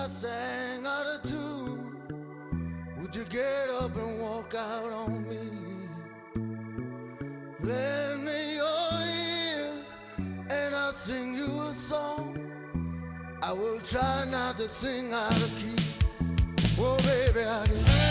I sang out of tune, would you get up and walk out on me? Lend me your ears and I'll sing you a song. I will try not to sing out of key. Oh baby, I can.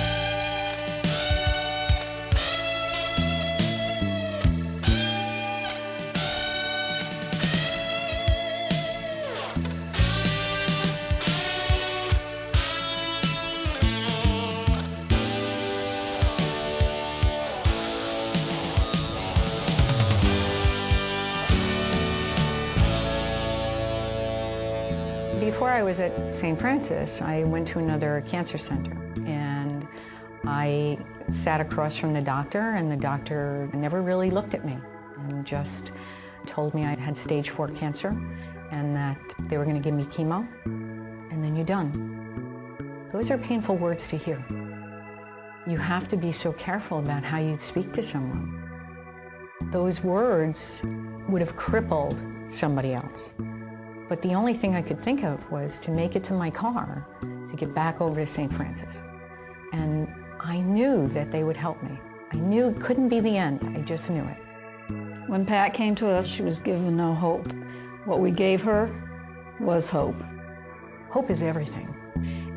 Before I was at St. Francis, I went to another cancer center, and I sat across from the doctor, and the doctor never really looked at me and just told me I had stage 4 cancer and that they were going to give me chemo, and then you're done. Those are painful words to hear. You have to be so careful about how you speak to someone. Those words would have crippled somebody else. But the only thing I could think of was to make it to my car to get back over to St. Francis. And I knew that they would help me. I knew it couldn't be the end. I just knew it. When Pat came to us, she was given no hope. What we gave her was hope. Hope is everything.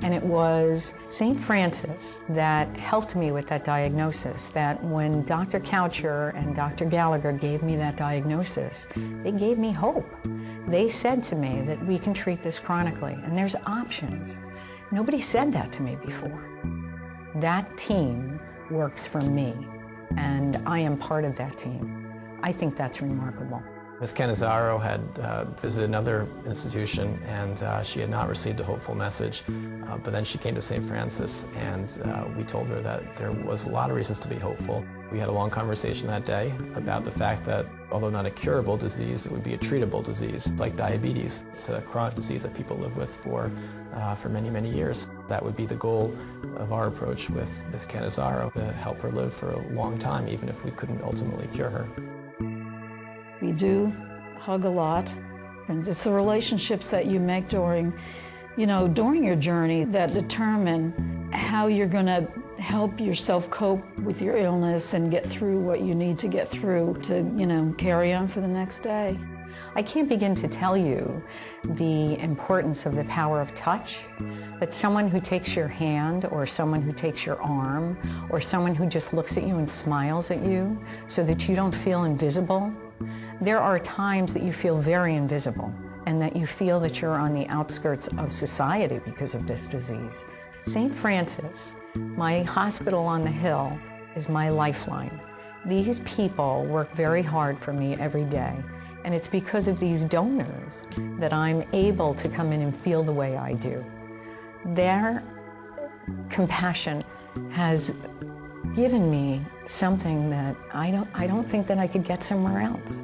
And it was St. Francis that helped me with that diagnosis, that when Dr. Coucher and Dr. Gallagher gave me that diagnosis, they gave me hope. They said to me that we can treat this chronically, and there's options. Nobody said that to me before. That team works for me, and I am part of that team. I think that's remarkable. Ms. Cannizzaro had visited another institution, and she had not received a hopeful message. But then she came to St. Francis, and we told her that there was a lot of reasons to be hopeful. We had a long conversation that day about the fact that, although not a curable disease, it would be a treatable disease, like diabetes. It's a chronic disease that people live with for many, many years. That would be the goal of our approach with Ms. Cannizzaro, to help her live for a long time, even if we couldn't ultimately cure her. We do hug a lot, and it's the relationships that you make during your journey that determine how you're going to help yourself cope with your illness and get through what you need to get through to, carry on for the next day. I can't begin to tell you the importance of the power of touch, but someone who takes your hand, or someone who takes your arm, or someone who just looks at you and smiles at you so that you don't feel invisible. There are times that you feel very invisible and that you feel that you're on the outskirts of society because of this disease. St. Francis, my hospital on the hill, is my lifeline. These people work very hard for me every day, and it's because of these donors that I'm able to come in and feel the way I do. Their compassion has given me something that I don't think that I could get somewhere else.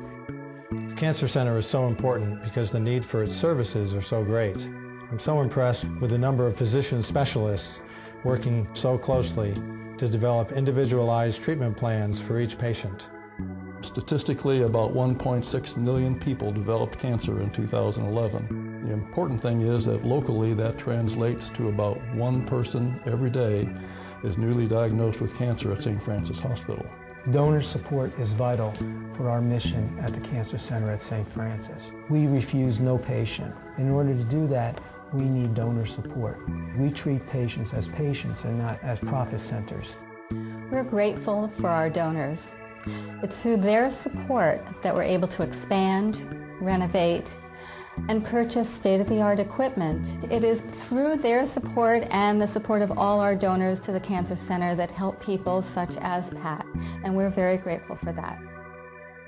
The Cancer Center is so important because the need for its services are so great. I'm so impressed with the number of physician specialists working so closely to develop individualized treatment plans for each patient. Statistically, about 1.6 million people developed cancer in 2011. The important thing is that locally that translates to about one person every day is newly diagnosed with cancer at St. Francis Hospital. Donor support is vital for our mission at the Cancer Center at St. Francis. We refuse no patient. In order to do that, we need donor support. We treat patients and not as profit centers. We're grateful for our donors. It's through their support that we're able to expand, renovate, and purchase state-of-the-art equipment. It is through their support and the support of all our donors to the Cancer Center that help people such as Pat, and we're very grateful for that.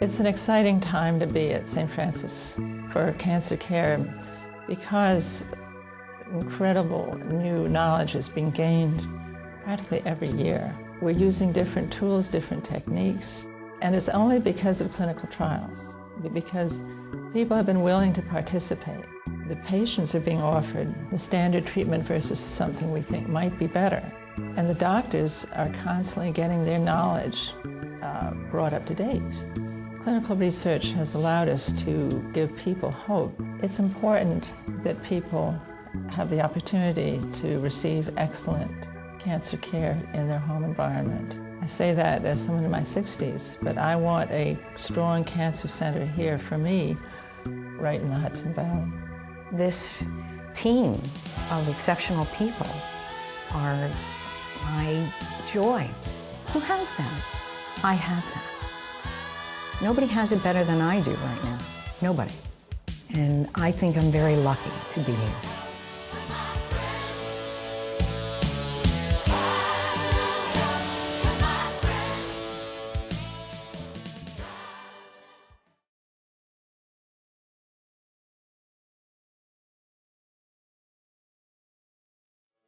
It's an exciting time to be at St. Francis for cancer care because incredible new knowledge is being gained practically every year. We're using different tools, different techniques, and it's only because of clinical trials, because people have been willing to participate. The patients are being offered the standard treatment versus something we think might be better. And the doctors are constantly getting their knowledge brought up to date. Clinical research has allowed us to give people hope. It's important that people have the opportunity to receive excellent cancer care in their home environment. I say that as someone in my 60s, but I want a strong cancer center here for me, right in the Hudson Valley. This team of exceptional people are my joy. Who has them? I have them. Nobody has it better than I do right now. Nobody. And I think I'm very lucky to be here.